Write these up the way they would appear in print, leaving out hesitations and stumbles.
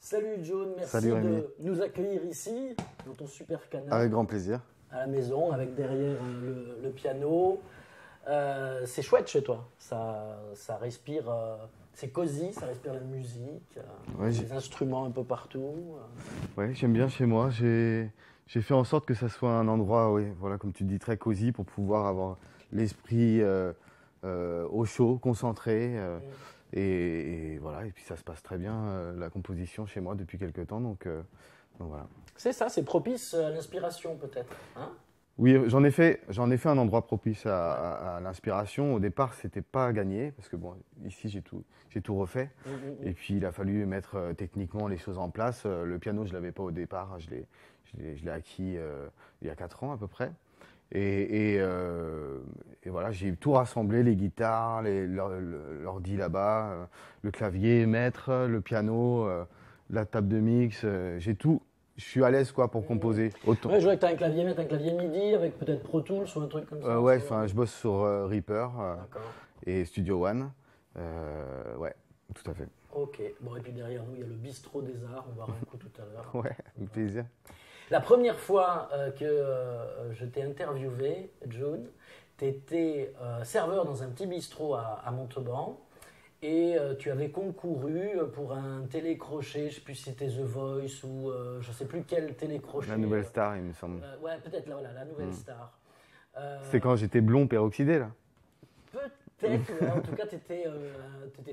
Salut John, merci Salut Rémi. de nous accueillir ici, dans ton super canal, Avec grand plaisir. à la maison, avec derrière le piano. C'est chouette chez toi, ça respire, c'est cosy, ça respire la musique, Ouais, des instruments un peu partout. ouais, j'aime bien chez moi. J'ai fait en sorte que ça soit un endroit, oui, voilà, comme tu dis, très cosy pour pouvoir avoir l'esprit au chaud, concentré. Et voilà, et puis ça se passe très bien, la composition chez moi depuis quelques temps. Donc voilà. C'est ça, c'est propice à l'inspiration peut-être, hein? Oui, j'en ai fait un endroit propice à l'inspiration. Au départ, c'était pas gagné parce que bon, ici j'ai tout refait. Et puis il a fallu mettre techniquement les choses en place. Le piano, je l'avais pas au départ. Je l'ai acquis il y a 4 ans à peu près. Et voilà, j'ai tout rassemblé, les guitares, l'ordi là-bas, le clavier maître, le piano, la table de mix. J'ai tout. Je suis à l'aise quoi pour composer. Autant. Ouais, je vois que tu as un clavier maître, un clavier MIDI avec peut-être Pro Tools ou un truc comme ça. Ouais, c'est- enfin, je bosse sur Reaper D'accord. et Studio One. Ouais, tout à fait. Ok, bon et puis derrière nous il y a le bistrot des arts, on va voir un coup tout à l'heure. Ouais, avec plaisir. La première fois que je t'ai interviewé, June, tu étais serveur dans un petit bistrot à Montauban et tu avais concouru pour un télécrochet, je ne sais plus si c'était The Voice ou je ne sais plus quel télécrochet. La nouvelle star, il me semble. Ouais, peut-être là, voilà, la nouvelle star. C'est quand j'étais blond peroxydé là. Peut-être, mais en tout cas, tu étais,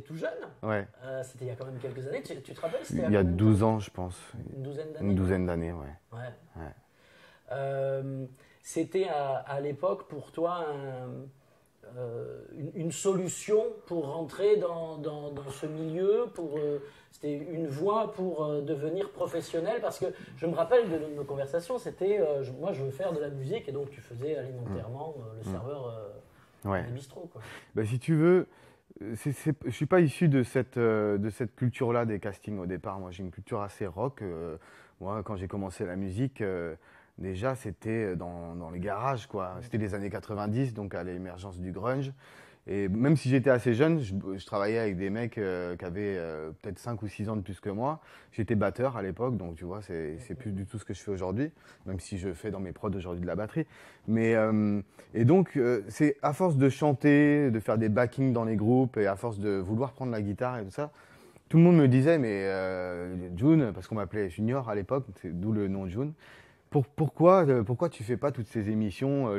tout jeune. Ouais. C'était il y a quand même quelques années. Tu te rappelles c'était Il y a combien de 12 temps ans, je pense. Une douzaine d'années. Une douzaine d'années, ouais. Ouais. Ouais. C'était à l'époque pour toi une solution pour rentrer dans ce milieu, c'était une voie pour devenir professionnel, parce que je me rappelle de nos conversations, c'était moi je veux faire de la musique, et donc tu faisais alimentairement le serveur Ouais. des bistrots, quoi. Bah, si tu veux, je suis pas issu de cette culture-là des castings au départ. Moi, j'ai une culture assez rock. Moi, quand j'ai commencé la musique, déjà, c'était dans les garages, quoi. C'était les années 90, donc à l'émergence du grunge. Et même si j'étais assez jeune, je travaillais avec des mecs qui avaient peut-être 5 ou 6 ans de plus que moi. J'étais batteur à l'époque, donc tu vois, c'est plus du tout ce que je fais aujourd'hui, même si je fais dans mes prods aujourd'hui de la batterie. Mais, et donc, c'est à force de chanter, de faire des backings dans les groupes, et à force de vouloir prendre la guitare et tout ça, tout le monde me disait, mais June, parce qu'on m'appelait Junior à l'époque, d'où le nom June. Pourquoi tu fais pas toutes ces émissions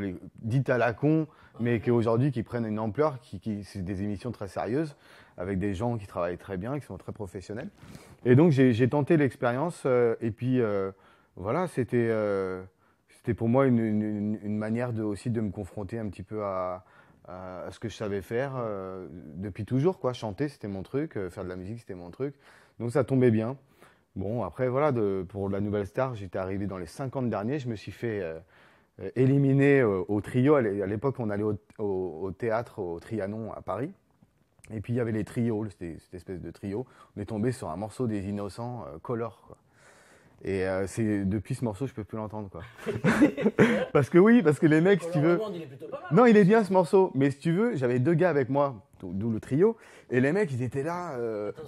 dites à la con, mais qu'aujourd'hui qui prennent une ampleur, c'est des émissions très sérieuses, avec des gens qui travaillent très bien, qui sont très professionnels. Et donc j'ai tenté l'expérience, et puis voilà, c'était pour moi une manière aussi de me confronter un petit peu à ce que je savais faire depuis toujours, quoi. Chanter, c'était mon truc, faire de la musique, c'était mon truc. Donc ça tombait bien. Bon, après, voilà, pour la nouvelle star, j'étais arrivé dans les 50 derniers. Je me suis fait éliminer au trio. À l'époque, on allait au théâtre, au Trianon à Paris. Et puis, il y avait les trios, cette espèce de trio. On est tombé sur un morceau des Innocents, Color, quoi. Et c'est depuis ce morceau, je peux plus l'entendre, quoi. Parce que les mecs, si tu veux. Hollande, il est plutôt pas mal. Non, il est bien ce morceau. Mais si tu veux, j'avais 2 gars avec moi, d'où le trio. Et les mecs, ils étaient là,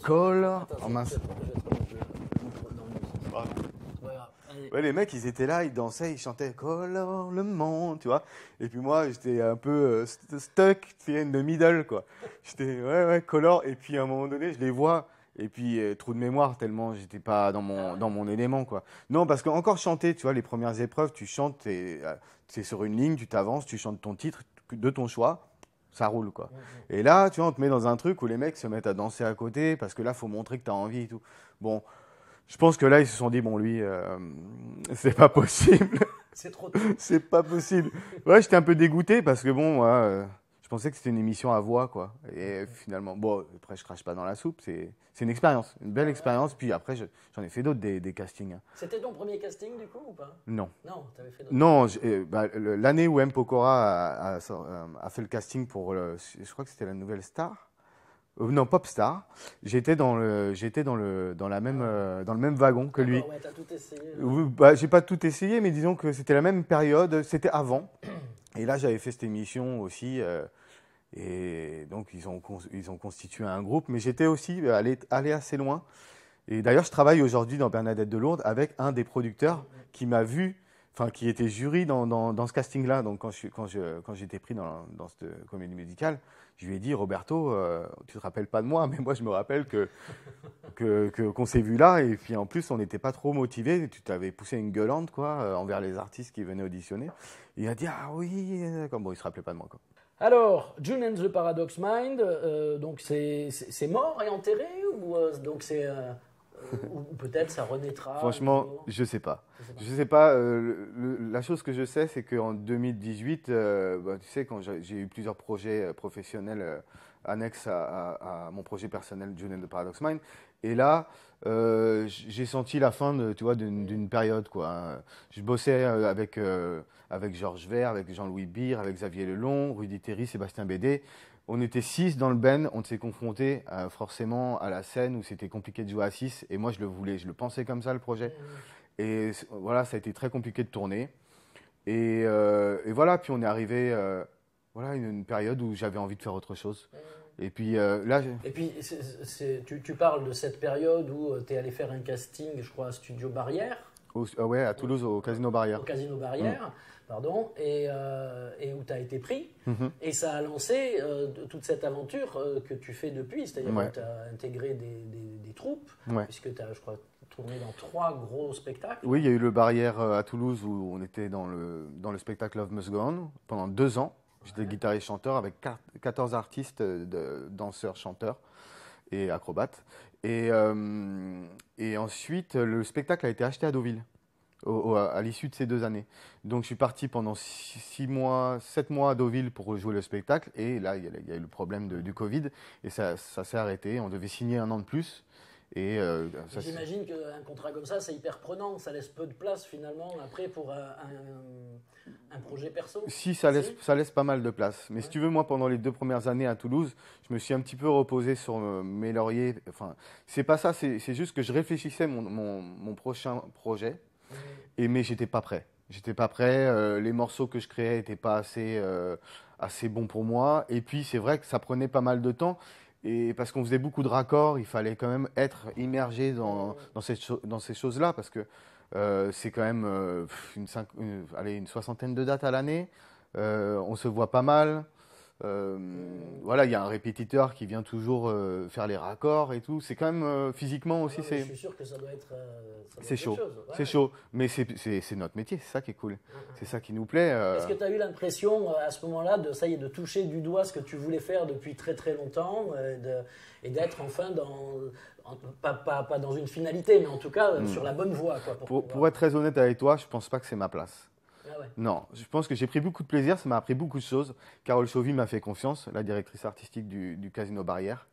Color. Attends, Oh mince. je vais te remettre le micro dans le sens. C'est pas grave. Allez. Ouais, les mecs, ils étaient là, ils dansaient, ils chantaient Color le monde, tu vois. Et puis moi, j'étais un peu stuck, tu sais, in the middle, quoi. J'étais, ouais, Color. Et puis à un moment donné, je les vois. Et puis, trou de mémoire, tellement j'étais pas dans mon élément, quoi. Non, parce qu'encore chanter, tu vois, les premières épreuves, tu chantes, t'es sur une ligne, tu t'avances, tu chantes ton titre de ton choix, ça roule, quoi. Et là, tu vois, on te met dans un truc où les mecs se mettent à danser à côté, parce que là, faut montrer que tu as envie et tout. Bon, je pense que là, ils se sont dit, bon, lui, c'est pas possible. C'est trop tôt. C'est pas possible. Ouais, j'étais un peu dégoûté parce que bon, moi, je pensais que c'était une émission à voix, quoi. Et finalement, bon, après, je crache pas dans la soupe. C'est une expérience, une belle expérience. Puis après, j'en ai fait d'autres, des castings, hein. C'était ton premier casting du coup ou pas? Non. Non, t'avais fait d'autres. Non, l'année où M. Pokora a fait le casting pour, je crois que c'était la nouvelle star. Non, Popstar. J'étais dans le même wagon que lui. D'accord, ouais, t'as tout essayé. Là. Oui, bah, j'ai pas tout essayé, mais disons que c'était la même période, c'était avant. Et là, j'avais fait cette émission aussi, et donc ils ont constitué un groupe, mais j'étais aussi allé assez loin. Et d'ailleurs, je travaille aujourd'hui dans Bernadette de Lourdes avec un des producteurs qui m'a vu, enfin, qui était jury dans ce casting-là. Donc, quand j'étais pris dans cette comédie musicale, je lui ai dit, Roberto, tu te rappelles pas de moi, mais moi, je me rappelle qu'on s'est vu là. Et puis, en plus, on n'était pas trop motivés. Tu t'avais poussé une gueulante, quoi, envers les artistes qui venaient auditionner. Et il a dit, ah oui, d'accord. Bon, il se rappelait pas de moi, quoi. Alors, June and the Paradox Mind, donc c'est mort et enterré ou donc c'est ou peut-être ça renaîtra un Franchement, jour. je sais pas. Je sais pas. Je sais pas. La chose que je sais, c'est qu'en 2018, bah, tu sais, quand j'ai eu plusieurs projets professionnels annexes à mon projet personnel June and the Paradox Mind, et là, j'ai senti la fin de, tu vois, d'une période, quoi, hein. Je bossais avec Georges Vert, avec Jean-Louis Bire, avec Xavier Lelon, Rudy Terry, Sébastien Bédé. On était 6 dans le band, on s'est confrontés forcément à la scène où c'était compliqué de jouer à 6 et moi je le voulais, je le pensais comme ça le projet. Et voilà, ça a été très compliqué de tourner. Et voilà, puis on est arrivé voilà, à une période où j'avais envie de faire autre chose. Et puis là, Et puis, tu parles de cette période où tu es allé faire un casting, je crois, à Studio Barrière, ouais, à Toulouse, au Casino au Barrière. Casino Barrière, pardon, et où tu as été pris. Mhm. Et ça a lancé toute cette aventure que tu fais depuis, c'est-à-dire Ouais. que tu as intégré des troupes, Ouais. puisque tu as, je crois, tourné dans 3 gros spectacles. Oui, il y a eu le Barrière à Toulouse où on était dans le spectacle Love Must Go On pendant 2 ans. J'étais Ouais. guitariste-chanteur avec 14 artistes, danseurs, chanteurs et acrobates. Et ensuite, le spectacle a été acheté à Deauville à l'issue de ces 2 années. Donc je suis parti pendant 6 mois, 7 mois à Deauville pour jouer le spectacle. Et là, il y a eu le problème du Covid et ça s'est arrêté. On devait signer 1 an de plus. Et J'imagine qu'un contrat comme ça, c'est hyper prenant. Ça laisse peu de place finalement après pour un projet perso. Si, ça laisse pas mal de place. Mais si tu veux, moi, pendant les 2 premières années à Toulouse, je me suis un petit peu reposé sur mes lauriers. Enfin, c'est pas ça, c'est juste que je réfléchissais mon prochain projet, mais j'étais pas prêt. J'étais pas prêt, les morceaux que je créais n'étaient pas assez bons pour moi. Et puis, c'est vrai que ça prenait pas mal de temps. Et parce qu'on faisait beaucoup de raccords, il fallait quand même être immergé dans ces choses-là, parce que c'est quand même allez, une soixantaine de dates à l'année. On se voit pas mal. Voilà, il y a un répétiteur qui vient toujours faire les raccords et tout. C'est quand même physiquement aussi, Non, mais je suis sûr que ça doit être, c'est chaud. quelque chose. Ouais. C'est chaud. Mais c'est notre métier, c'est ça qui est cool. C'est ça qui nous plaît. Est-ce que tu as eu l'impression à ce moment-là ça y est, de toucher du doigt ce que tu voulais faire depuis très très longtemps et d'être enfin pas dans une finalité, mais en tout cas sur la bonne voie, quoi, Pour être très honnête avec toi, je pense pas que c'est ma place. Ah ouais. Non, je pense que j'ai pris beaucoup de plaisir, ça m'a appris beaucoup de choses. Carole Chauvy m'a fait confiance, la directrice artistique du Casino Barrière.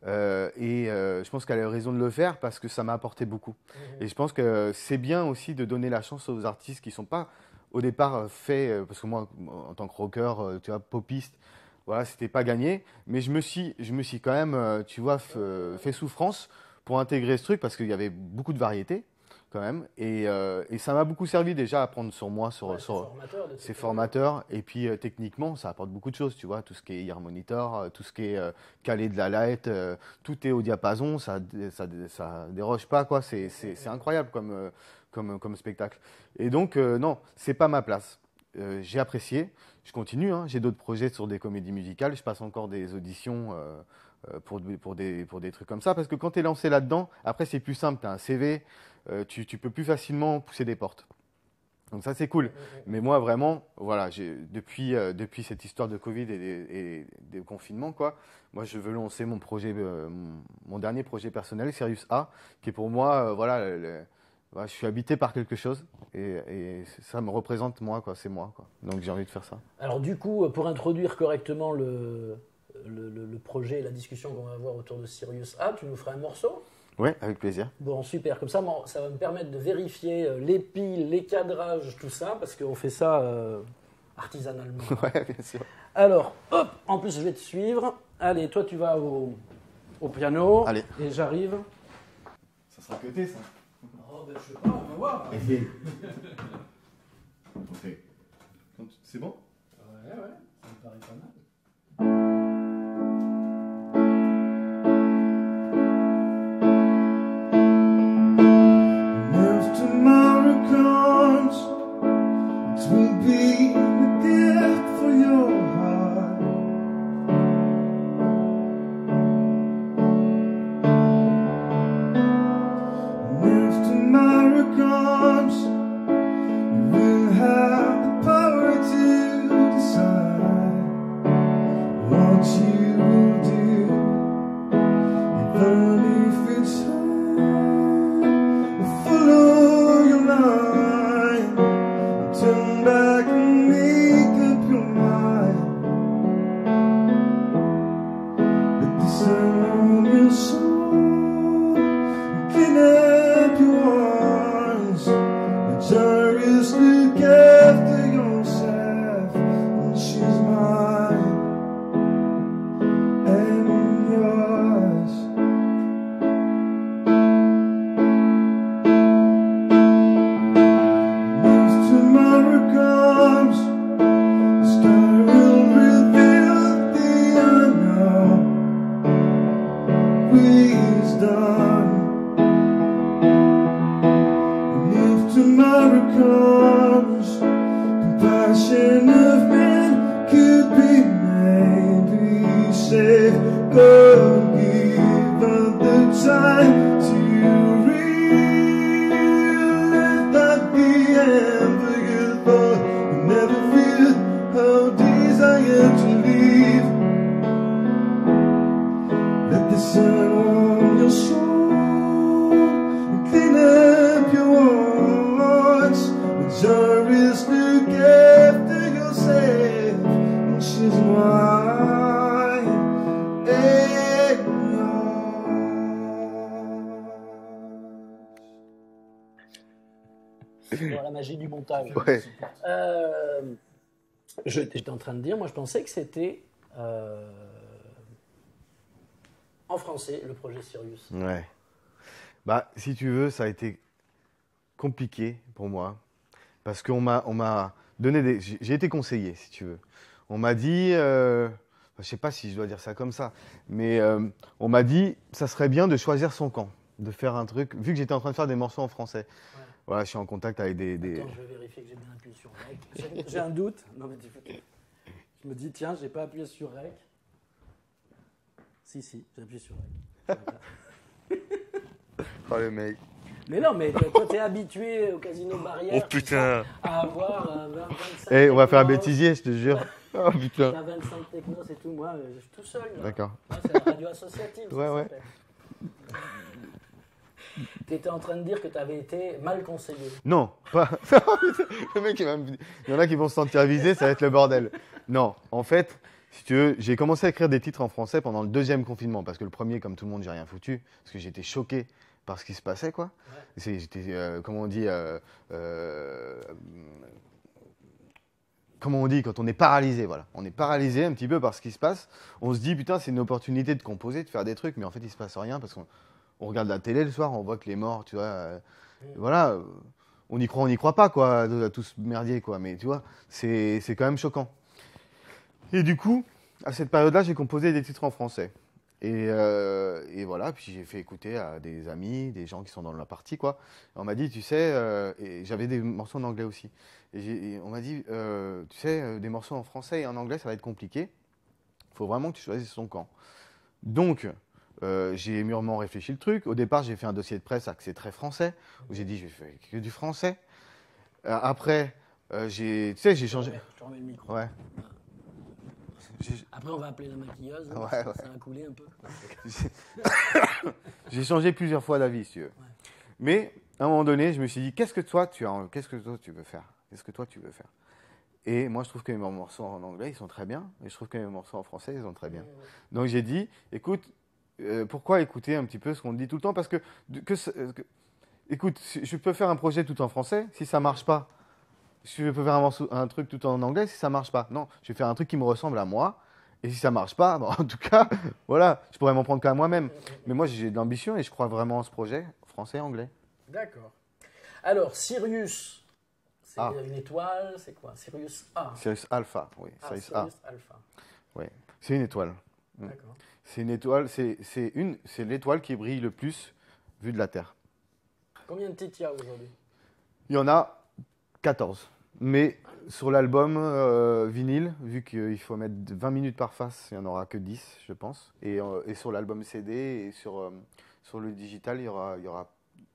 Je pense qu'elle a raison de le faire parce que ça m'a apporté beaucoup. Et je pense que c'est bien aussi de donner la chance aux artistes qui ne sont pas au départ faits, parce que moi, en tant que rocker, tu vois, popiste, voilà, c'était pas gagné. Mais je me suis quand même, tu vois, fait souffrance pour intégrer ce truc parce qu'il y avait beaucoup de variétés quand même. Et ça m'a beaucoup servi déjà à apprendre sur moi, Ouais, c'est formateur. Et puis techniquement, ça apporte beaucoup de choses, tu vois. Tout ce qui est ear monitor, tout ce qui est calé de la light, tout est au diapason, ça déroge pas, quoi. C'est incroyable comme spectacle. Et donc, non, c'est pas ma place. J'ai apprécié, je continue, hein. J'ai d'autres projets sur des comédies musicales, je passe encore des auditions pour des trucs comme ça, parce que quand tu es lancé là-dedans, après c'est plus simple, tu as un CV, tu peux plus facilement pousser des portes. Donc ça c'est cool. Mais moi vraiment, voilà, depuis cette histoire de Covid et des confinements, quoi, moi je veux lancer mon projet, mon dernier projet personnel, Sirius A, qui est pour moi, voilà, voilà, je suis habité par quelque chose et ça me représente moi, quoi, c'est moi, quoi. Donc j'ai envie de faire ça. Alors du coup, pour introduire correctement le projet et la discussion qu'on va avoir autour de Sirius A, tu nous feras un morceau? Ouais, avec plaisir. Bon, super. Comme ça, ça va me permettre de vérifier les piles, les cadrages, tout ça, parce qu'on fait ça artisanalement. Ouais, bien sûr. Alors, hop, en plus, je vais te suivre. Allez, toi, tu vas au piano. Allez. Et j'arrive. Ça sera cuté, ça. Oh, ben, je sais pas, on va voir. Ok. C'est bon? Ouais, ça me paraît pas mal. C'est pour la magie du montage. Ouais. J'étais en train de dire, moi je pensais que c'était en français le projet Sirius. Ouais. Bah, si tu veux, ça a été compliqué pour moi. Parce qu'on m'a donné des. J'ai été conseillé, si tu veux. On m'a dit. Je sais pas si je dois dire ça comme ça. Mais on m'a dit, ça serait bien de choisir son camp. De faire un truc. Vu que j'étais en train de faire des morceaux en français. Ouais. Voilà, je suis en contact avec des. Attends, je vais vérifier que j'ai bien appuyé sur REC. J'ai un doute. Non, mais je me dis, tiens, j'ai pas appuyé sur REC. Si, j'ai appuyé sur REC. Oh le mec. Mais non, mais toi, t'es habitué au casino Barrière. Oh putain. À avoir 25 Eh, on va faire un technos. bêtisier, je te jure. Oh putain. T'as 25 technos et tout, moi, je suis tout seul. Là. D'accord. Moi, c'est la radio associative. ça Ouais. s'appelle. T'étais en train de dire que t'avais été mal conseillé. Non, pas. Le mec, il y en a qui vont se sentir visés, ça va être le bordel. Non, en fait, si tu veux, j'ai commencé à écrire des titres en français pendant le deuxième confinement, parce que le premier, comme tout le monde, j'ai rien foutu, parce que j'étais choqué par ce qui se passait, quoi. Ouais. Comment on dit quand on est paralysé, voilà. On est paralysé un petit peu par ce qui se passe. On se dit, putain, c'est une opportunité de composer, de faire des trucs, mais en fait, il se passe rien parce qu'on regarde la télé le soir, on voit que les morts, tu vois, voilà, on y croit pas, quoi, à tout ce merdier, quoi. Mais tu vois, c'est quand même choquant. Et du coup, à cette période-là, j'ai composé des titres en français. Et voilà, puis j'ai fait écouter à des amis, des gens qui sont dans la partie, quoi. Et on m'a dit, tu sais, et j'avais des morceaux en anglais aussi. Et on m'a dit, tu sais, des morceaux en français et en anglais, ça va être compliqué. Il faut vraiment que tu choisisses ton camp. Donc, j'ai mûrement réfléchi le truc. Au départ, j'ai fait un dossier de presse axé très français, où j'ai dit, je vais faire que du français. Après, j'ai changé. Je te remets le micro. Ouais. Après, on va appeler la maquilleuse. Ouais, ça ouais. a coulé un peu. J'ai changé plusieurs fois d'avis, si tu veux. Ouais. Mais à un moment donné, je me suis dit, qu'est-ce que toi tu veux faire? Qu'est-ce que toi tu veux faire? Et moi, je trouve que mes morceaux en anglais, ils sont très bien. Et je trouve que mes morceaux en français, ils sont très bien. Donc j'ai dit, écoute, pourquoi écouter un petit peu ce qu'on dit tout le temps? Parce que écoute, je peux faire un projet tout en français, si ça marche pas. Je peux faire un truc tout en anglais, si ça marche pas. Non, je vais faire un truc qui me ressemble à moi. Et si ça marche pas, bon, en tout cas, voilà, je pourrais m'en prendre qu'à moi-même. Mais moi, j'ai de l'ambition et je crois vraiment en ce projet, français et anglais. D'accord. Alors, Sirius, c'est Ah. une étoile, c'est quoi? Sirius A. Sirius Alpha, oui. Sirius A. Sirius Alpha. Oui. C'est une étoile. D'accord. C'est une étoile, c'est l'étoile qui brille le plus vue de la Terre. Combien de titres il y a aujourd'hui? Il y en a 14. Mais sur l'album vinyle, vu qu'il faut mettre 20 minutes par face, il n'y en aura que 10, je pense. Et sur l'album CD et sur le digital, il y aura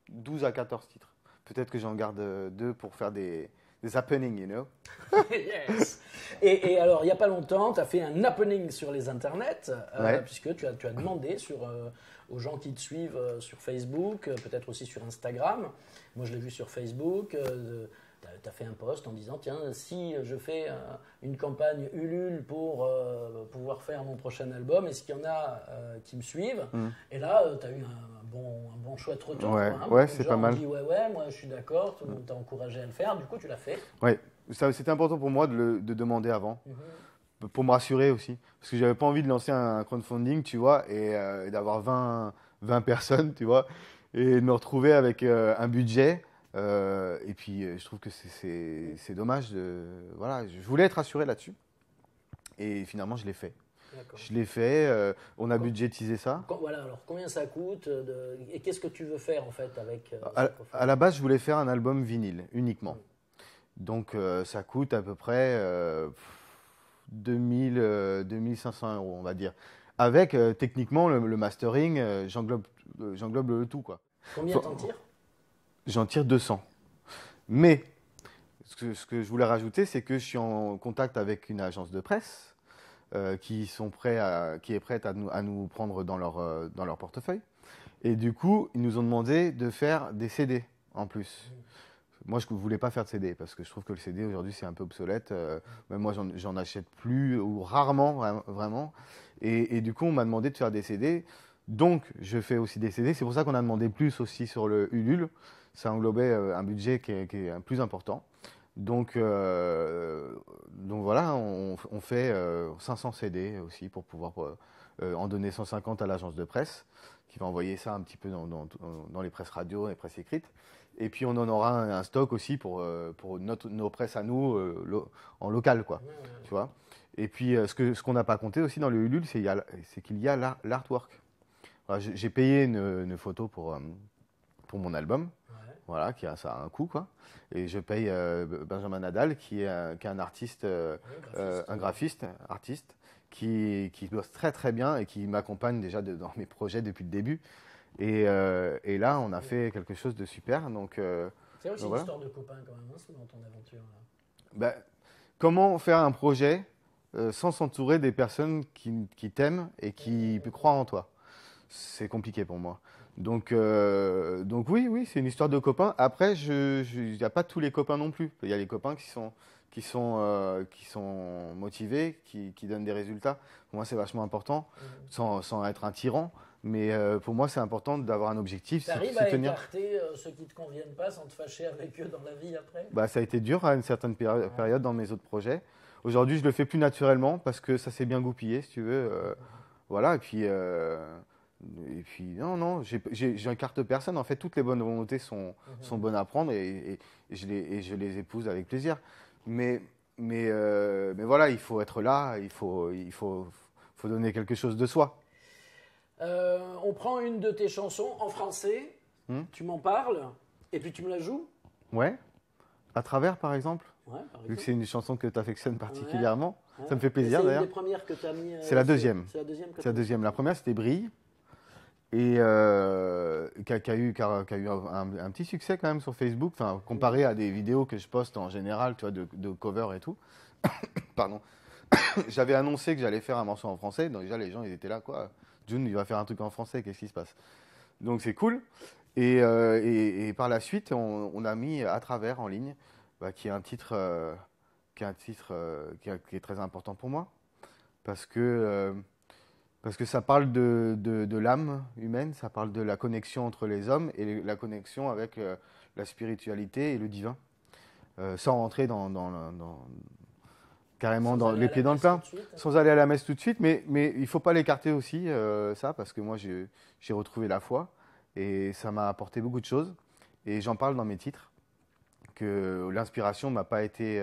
12 à 14 titres. Peut-être que j'en garde 2 pour faire des happenings, you know. Yes. Et alors, il n'y a pas longtemps, tu as fait un happening sur les internets, Ouais. puisque tu as demandé aux gens qui te suivent sur Facebook, peut-être aussi sur Instagram. Moi, je l'ai vu sur Facebook. Tu as fait un post en disant, tiens, si je fais une campagne Ulule pour pouvoir faire mon prochain album, est-ce qu'il y en a qui me suivent? Et là, tu as eu un bon chouette retour. Ouais, quoi, hein. ouais, Beaucoup de c'est gens pas ont mal. dit, ouais, moi je suis d'accord, tout le monde t'a encouragé à le faire, du coup tu l'as fait. Ouais, c'était important pour moi de demander avant, pour me rassurer aussi. Parce que j'avais pas envie de lancer un crowdfunding, tu vois, et d'avoir 20 personnes, tu vois, et de me retrouver avec un budget. Et puis, je trouve que c'est dommage. Voilà, je voulais être rassuré là-dessus. Et finalement, je l'ai fait. D'accord. Je l'ai fait. On a budgétisé ça. Voilà, alors combien ça coûte et qu'est-ce que tu veux faire en fait avec À la base, je voulais faire un album vinyle uniquement. Donc, ça coûte à peu près 2500 €, on va dire. Avec, techniquement, le mastering, j'englobe le tout, quoi. Combien t'en tires? J'en tire 200. Mais ce que je voulais rajouter, c'est que je suis en contact avec une agence de presse qui est prête à nous prendre dans leur portefeuille. Et du coup, ils nous ont demandé de faire des CD en plus. Moi, je ne voulais pas faire de CD parce que je trouve que le CD aujourd'hui, c'est un peu obsolète. Même moi, j'en achète plus ou rarement, vraiment. Et du coup, on m'a demandé de faire des CD. Donc, je fais aussi des CD. C'est pour ça qu'on a demandé plus aussi sur le Ulule. ça englobait un budget qui est plus important. Donc voilà, on fait 500 CD aussi pour pouvoir en donner 150 à l'agence de presse, qui va envoyer ça un petit peu dans les presses radio, les presses écrites. Et puis on en aura un stock aussi pour nos presses à nous en local, quoi. Tu vois. Et puis ce qu'on n'a pas compté aussi dans le Ulule, c'est qu'il y a l'artwork. Voilà, j'ai payé une photo pour mon album, voilà, ça a un coût, quoi. Et je paye Benjamin Nadal, qui est un artiste, un graphiste, artiste, qui bosse très très bien et qui m'accompagne déjà dans mes projets depuis le début. Et là, on a fait quelque chose de super. C'est aussi une histoire de copain quand même, hein, dans ton aventure. Ben, comment faire un projet sans s'entourer des personnes qui t'aiment et qui croient en toi? C'est compliqué pour moi. Donc oui, c'est une histoire de copains. Après, il n'y a pas tous les copains non plus. Il y a les copains qui sont motivés, qui donnent des résultats. Pour moi, c'est vachement important, sans être un tyran. Mais pour moi, c'est important d'avoir un objectif. Tu arrives à écarter ceux qui ne te conviennent pas sans te fâcher avec eux dans la vie après? Bah, ça a été dur à une certaine période dans mes autres projets. Aujourd'hui, je le fais plus naturellement parce que ça s'est bien goupillé, si tu veux. Voilà, et puis non, j'écarte personne. En fait, toutes les bonnes volontés sont bonnes à prendre et je les épouse avec plaisir. Mais voilà, il faut être là, il faut donner quelque chose de soi. On prend une de tes chansons en français, tu m'en parles et puis tu me la joues? Ouais, à travers par exemple. Ouais, vu que c'est une chanson que tu affectionnes particulièrement, ça me fait plaisir d'ailleurs. d'ailleurs. C'est une des premières que tu as mis. C'est la deuxième. C'est la deuxième. C'est la deuxième. La première c'était Brille et qui a eu un petit succès quand même sur Facebook, enfin comparé à des vidéos que je poste en général, tu vois, de cover et tout. Pardon. J'avais annoncé que j'allais faire un morceau en français, donc déjà les gens ils étaient là, quoi. June il va faire un truc en français, qu'est-ce qui se passe? Donc c'est cool. Et par la suite on a mis À travers en ligne, qui est un titre qui est très important pour moi parce que ça parle de l'âme humaine, ça parle de la connexion entre les hommes et la connexion avec la spiritualité et le divin, sans rentrer carrément dans les pieds dans le plat, sans aller à la messe tout de suite, mais il ne faut pas l'écarter aussi, ça, parce que moi j'ai retrouvé la foi et ça m'a apporté beaucoup de choses et j'en parle dans mes titres, que l'inspiration m'a pas été...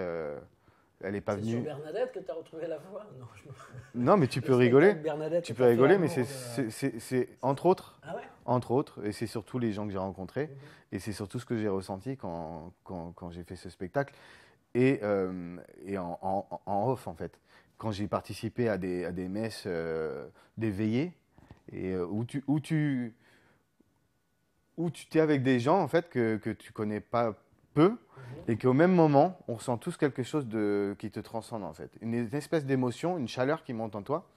elle n'est pas venue... C'est sur Bernadette que tu as retrouvé la foi? Non, mais tu peux rigoler. Tu peux rigoler, mais c'est entre autres. Ah ouais? Entre autres, et c'est surtout les gens que j'ai rencontrés, et c'est surtout ce que j'ai ressenti quand j'ai fait ce spectacle, et en off en fait. Quand j'ai participé à des messes, des veillées, et où tu es avec des gens en fait que tu connais pas peu, et qu'au même moment, on ressent tous quelque chose qui te transcende en fait. Une espèce d'émotion, une chaleur qui monte en toi.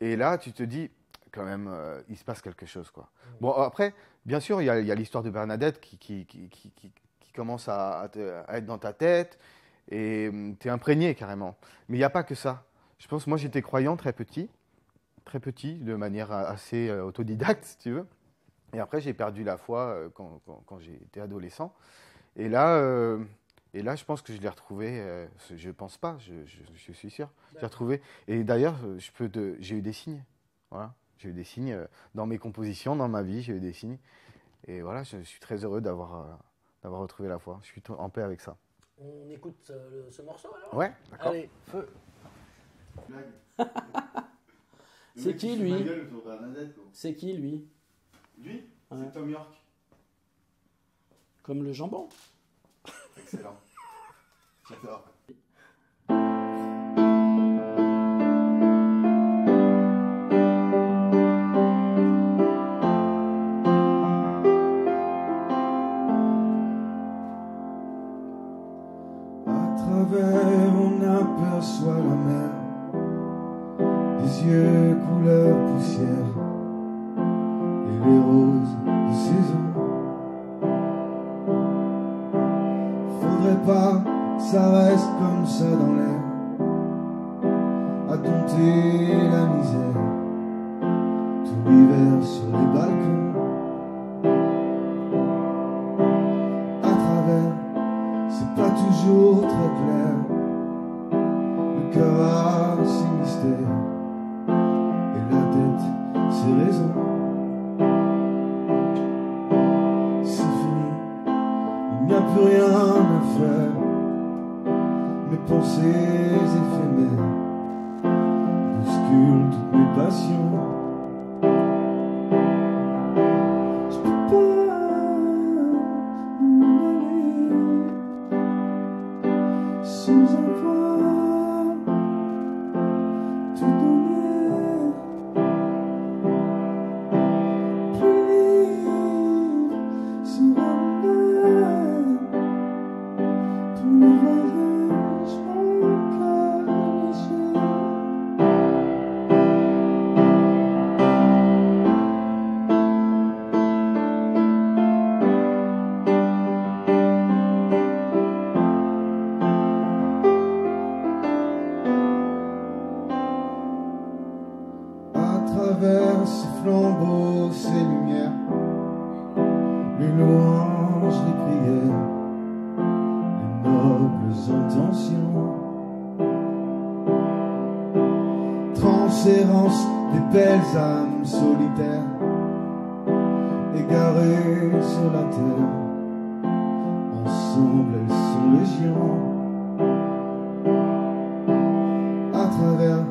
Et là, tu te dis, quand même, il se passe quelque chose, quoi. Bon, après, bien sûr, il y a l'histoire de Bernadette qui commence à être dans ta tête, et tu es imprégné carrément. Mais il n'y a pas que ça. Je pense, moi, j'étais croyant très petit, de manière assez autodidacte, si tu veux. Et après, j'ai perdu la foi quand j'ai été adolescent. Et là, je pense que je l'ai retrouvé. Je pense pas, je suis sûr. Je l'ai retrouvé. Et d'ailleurs, j'ai eu des signes. Voilà, j'ai eu des signes dans mes compositions, dans ma vie. J'ai eu des signes. Et voilà, je suis très heureux d'avoir retrouvé la foi. Je suis en paix avec ça. On écoute ce morceau alors? Ouais, d'accord. Allez, feu. C'est qui lui? C'est qui lui? Lui, c'est Tom York. Comme le jambon. Excellent. J'adore. À travers, on aperçoit la mer, des yeux couleur poussière et les roses de saison. Faudrait pas que ça reste comme ça dans l'air, à dompter la misère tout l'hiver sur les balcons. clair, le cœur a ses mystères et la tête ses raisons. C'est fini, il n'y a plus rien à faire. Mes pensées éphémères bousculent toutes mes passions. Je peux pas m'en aller sans avoir tout donné. Plus libre sera mon âme pour le voyage, mon cœur léger. À travers ces flambeaux, ces lumières, les louanges, les prières, les nobles intentions, transérance des belles âmes solitaires, égarées sur la terre, ensemble elles sont légion. À travers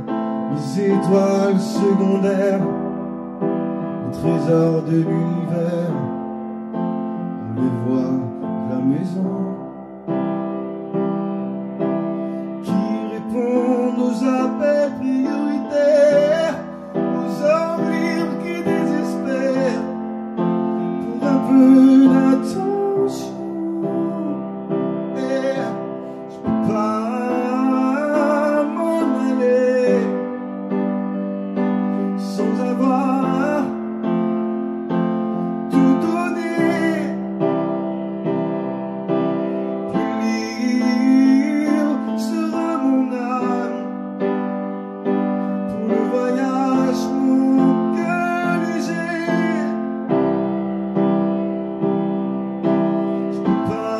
les étoiles secondaires, les trésors de l'univers, on les voit de la maison, qui répondent aux appels prioritaires, aux hommes libres qui désespèrent pour un peu d'attention. Et je peux pas m'en aller sans avoir tout donné. Plus libre sera mon âme pour le voyage, mon cœur léger. Je peux pas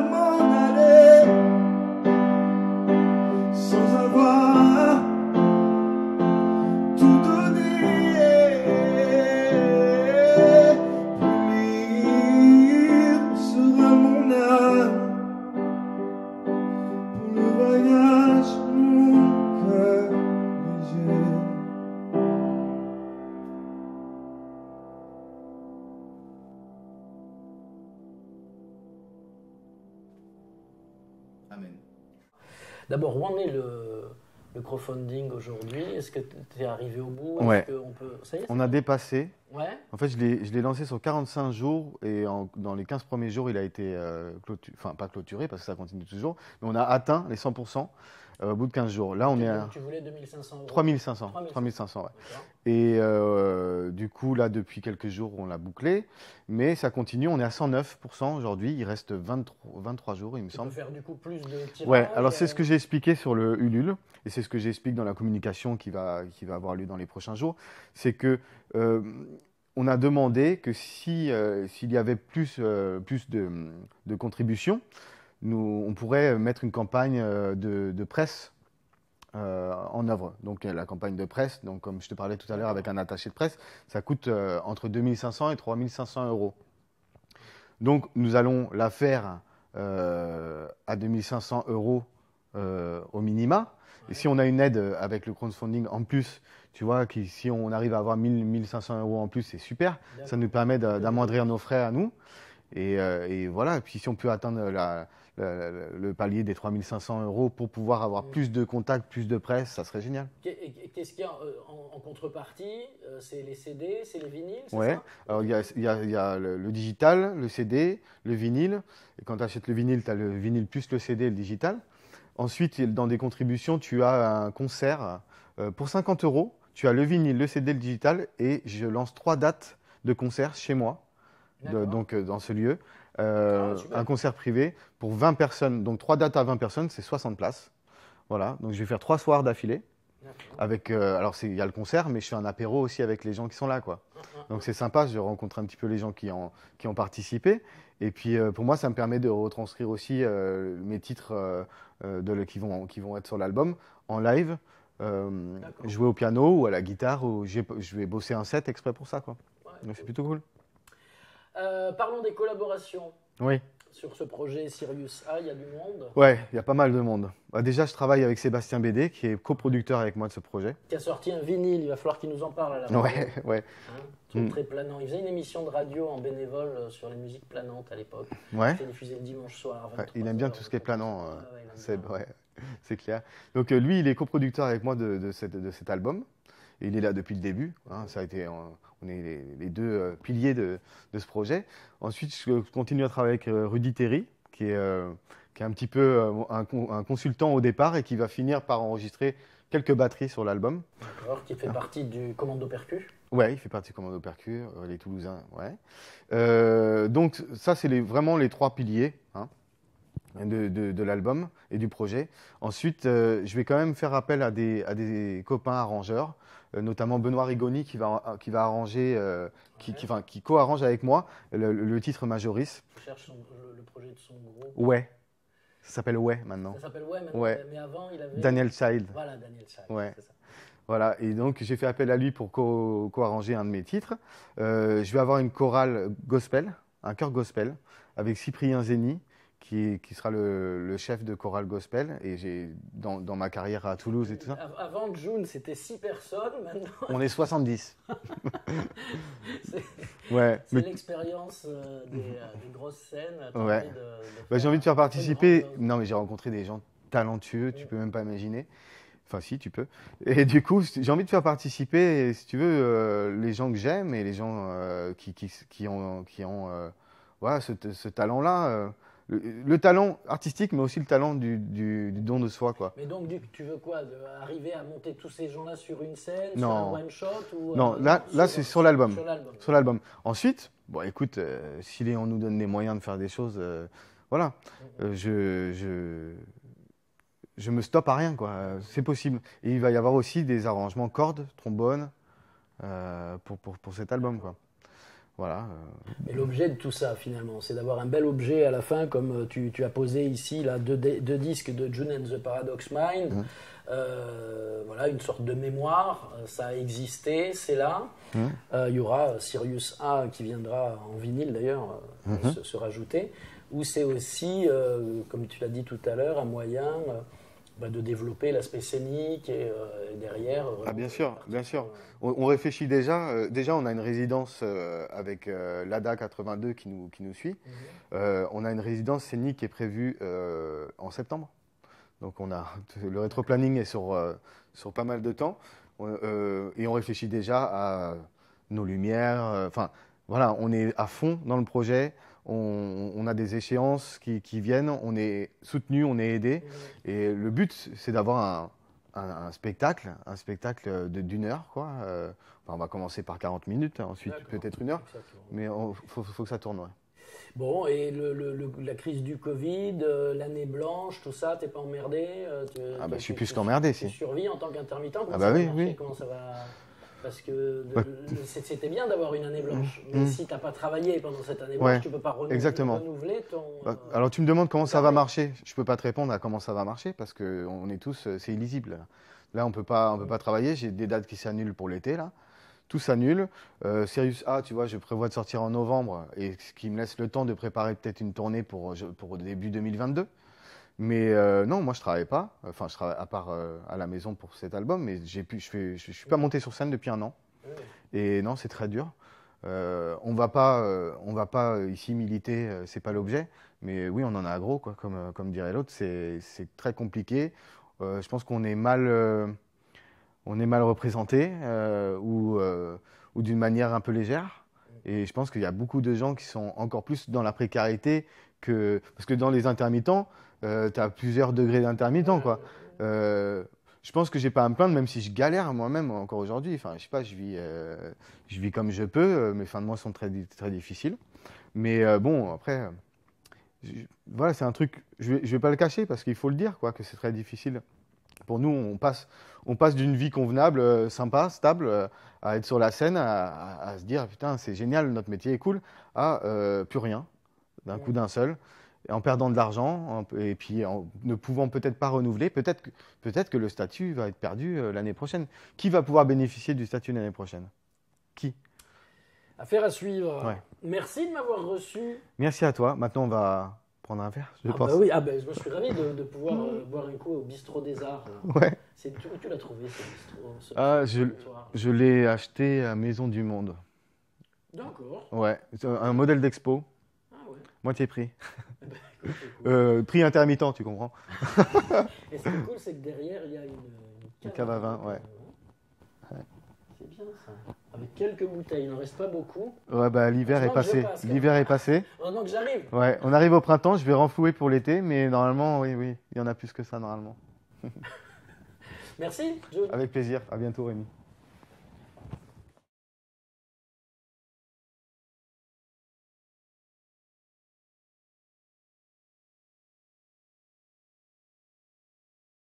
m'en aller sans avoir tout donné. Plus libre sera mon âme pour le voyage, mon cœur léger. Amen. D'abord, où en est le crowdfunding aujourd'hui? Est-ce que tu es arrivé au bout? Est-ce Ouais. qu'on peut... Ça y est, On a dépassé. Ouais. En fait, je l'ai lancé sur 45 jours et dans les 15 premiers jours, il a été enfin pas clôturé parce que ça continue toujours, mais on a atteint les 100% au bout de 15 jours. Là, on est à Tu voulais 2500 euros. 3500. 3500, ouais. D'accord. Et du coup, là, depuis quelques jours, on l'a bouclé, mais ça continue. On est à 109% aujourd'hui. Il reste 23 jours, il me Tu semble. peux faire du coup plus de tirages. Ouais, alors c'est ce que j'ai expliqué sur le Ulule, et c'est ce que j'explique dans la communication qui va avoir lieu dans les prochains jours. C'est que on a demandé que s'il y avait plus de contributions, on pourrait mettre une campagne de presse en œuvre. Donc la campagne de presse, donc, comme je te parlais tout à l'heure avec un attaché de presse, ça coûte entre 2500 et 3500 euros. Donc nous allons la faire à 2500 euros au minima. Et si on a une aide avec le crowdfunding en plus, tu vois, si on arrive à avoir 1500 euros en plus, c'est super. Ça nous permet d'amoindrir nos frais à nous. Et voilà. Et puis si on peut atteindre le palier des 3500 euros pour pouvoir avoir plus de contacts, plus de presse, ça serait génial. Qu'est-ce qu'il y a en contrepartie? C'est les CD, c'est les vinyles, c'est Ouais. ça? Alors il y a le digital, le CD, le vinyle. Et quand tu achètes le vinyle, tu as le vinyle plus le CD et le digital. Ensuite, dans des contributions, tu as un concert pour 50 euros. Tu as le vinyle, le CD, le digital, et je lance 3 dates de concert chez moi, donc dans ce lieu. Un concert privé pour 20 personnes. Donc 3 dates à 20 personnes, c'est 60 places. Voilà, donc je vais faire 3 soirs d'affilée. Alors, il y a le concert, mais je fais un apéro aussi avec les gens qui sont là, quoi. Donc, c'est sympa, je rencontre un petit peu les gens qui ont participé. Et puis, pour moi, ça me permet de retranscrire aussi mes titres qui vont être sur l'album en live, jouer au piano ou à la guitare, ou je vais bosser un set exprès pour ça, quoi. Donc, c'est plutôt cool. Parlons des collaborations. Oui. Sur ce projet Sirius A, il y a du monde. Ouais, il y a pas mal de monde. Déjà, je travaille avec Sébastien Bédé, qui est coproducteur avec moi de ce projet. Qui a sorti un vinyle, il va falloir qu'il nous en parle à la radio. Ouais. Très planant. Il faisait une émission de radio en bénévole sur les musiques planantes à l'époque. Ouais. Il diffusé le dimanche soir. Il aime bien tout ce qui est planant. C'est clair. Donc lui, il est coproducteur avec moi de cet album. Et il est là depuis le début. Ça a été, on est les deux piliers de ce projet. Ensuite, je continue à travailler avec Rudy Terry, qui est un petit peu un consultant au départ et qui va finir par enregistrer quelques batteries sur l'album. D'accord, qui fait partie du Commando Percu. Ouais, il fait partie du Commando Percu, les Toulousains, ouais. Donc ça, c'est vraiment les trois piliers de l'album et du projet. Ensuite, je vais quand même faire appel à des copains arrangeurs, notamment Benoît Rigoni qui va arranger, qui co-arrange avec moi le titre Majoris. Je cherche le projet de son groupe. Ouais. Ça s'appelle Ouais maintenant. Ça s'appelle Ouais maintenant, ouais. Mais avant il avait... Daniel Child. Voilà, Daniel Child, ouais. c'est ça. Voilà, et donc j'ai fait appel à lui pour co-arranger un de mes titres. Je vais avoir une chorale gospel, un chœur gospel, avec Cyprien Zeni, qui sera le chef de chorale gospel. Et j'ai dans ma carrière à Toulouse et tout ça. Avant June, c'était 6 personnes, maintenant. On est 70. c'est l'expérience des grosses scènes. Ouais. J'ai envie de faire participer. Non, mais j'ai rencontré des gens talentueux, tu peux même pas imaginer. Enfin, si, tu peux. Et du coup, j'ai envie de faire participer, si tu veux, les gens que j'aime et les gens qui ont voilà, ce talent-là. Le talent artistique, mais aussi le talent du don de soi, quoi. Mais donc, tu veux quoi, arriver à monter tous ces gens-là sur une scène, non. sur un one-shot ou, non, là c'est sur l'album. Sur l'album. Ensuite, bon, écoute, si on nous donne les moyens de faire des choses, voilà. Je me stoppe à rien, quoi. C'est possible. Et il va y avoir aussi des arrangements cordes, trombone, pour cet album, quoi. Voilà. Et l'objet de tout ça, finalement, c'est d'avoir un bel objet à la fin, comme tu as posé ici, là, deux disques de June and the Paradox Mind. Voilà, une sorte de mémoire. Ça a existé, c'est là. Il y aura Sirius A qui viendra en vinyle, d'ailleurs, se rajouter. Où c'est aussi, comme tu l'as dit tout à l'heure, un moyen... de développer l'aspect scénique et derrière... bien sûr, bien sûr. On réfléchit déjà. Déjà, on a une résidence avec l'ADA 82 qui nous suit. On a une résidence scénique qui est prévue en septembre. Donc, le rétro-planning est sur pas mal de temps. Et on réfléchit déjà à nos lumières. Enfin, voilà, on est à fond dans le projet. On a des échéances qui viennent, on est soutenu, on est aidé. Et le but, c'est d'avoir un spectacle d'une heure, quoi. On va commencer par 40 minutes, ensuite peut-être une heure. Mais il faut que ça tourne, ouais. Bon, et la crise du Covid, l'année blanche, tout ça, t'es pas emmerdé? Je suis plus qu'emmerdé, si. Tu survis en tant qu'intermittent? Oui. Comment ça va? Parce que c'était bien d'avoir une année blanche, mais si tu n'as pas travaillé pendant cette année blanche, tu ne peux pas renouveler ton... Alors tu me demandes comment ça va marcher. Je ne peux pas te répondre à comment ça va marcher parce qu'on est tous, c'est illisible. Là, on ne peut pas travailler. J'ai des dates qui s'annulent pour l'été, là. Tout s'annule. Sirius A, tu vois, je prévois de sortir en novembre, et ce qui me laisse le temps de préparer peut-être une tournée pour début 2022. Mais non, moi je travaille pas. Enfin, je travaille à part à la maison pour cet album, mais je suis pas monté sur scène depuis un an. Et non, c'est très dur. On va pas ici militer, c'est pas l'objet. Mais oui, on en a gros, quoi, comme dirait l'autre. C'est très compliqué. Je pense qu'on est mal représenté ou d'une manière un peu légère. Et je pense qu'il y a beaucoup de gens qui sont encore plus dans la précarité parce que dans les intermittents, tu as plusieurs degrés d'intermittents, quoi. Je pense que j'ai pas à me plaindre, même si je galère moi-même encore aujourd'hui. Enfin, je sais pas, je vis comme je peux. Mes fins de mois sont très, très difficiles. Mais bon, après, voilà, c'est un truc. Je vais pas le cacher parce qu'il faut le dire, quoi, que c'est très difficile Pour nous, on passe d'une vie convenable, sympa, stable, à être sur la scène, à se dire putain, c'est génial, notre métier est cool, à plus rien, d'un coup d'un seul, et en perdant de l'argent, et puis en ne pouvant peut-être pas renouveler, peut-être que le statut va être perdu l'année prochaine. Qui va pouvoir bénéficier du statut l'année prochaine? Qui? Affaire à suivre. Ouais. Merci de m'avoir reçu. Merci à toi. Maintenant, on va prendre un verre, je pense. Bah oui, moi je suis ravi de pouvoir boire un coup au bistrot des Arts. Ouais. Où tu l'as trouvé ce bistrot Je l'ai acheté à Maison du Monde. D'accord. Ouais, c'est un modèle d'expo, Ah ouais. moitié prix. Écoute, c'est cool. Prix intermittent, tu comprends? Et ce qui est cool, c'est que derrière, il y a une cave à vin, ouais. C'est bien ça. Avec quelques bouteilles, il n'en reste pas beaucoup. Ouais, bah l'hiver est Heureusement que je passé. passe, L'hiver est passé. Heureusement que j'arrive. Ouais, on arrive au printemps, je vais renflouer pour l'été, mais normalement, oui, il y en a plus que ça normalement. Merci, John. Avec plaisir, à bientôt Rémi.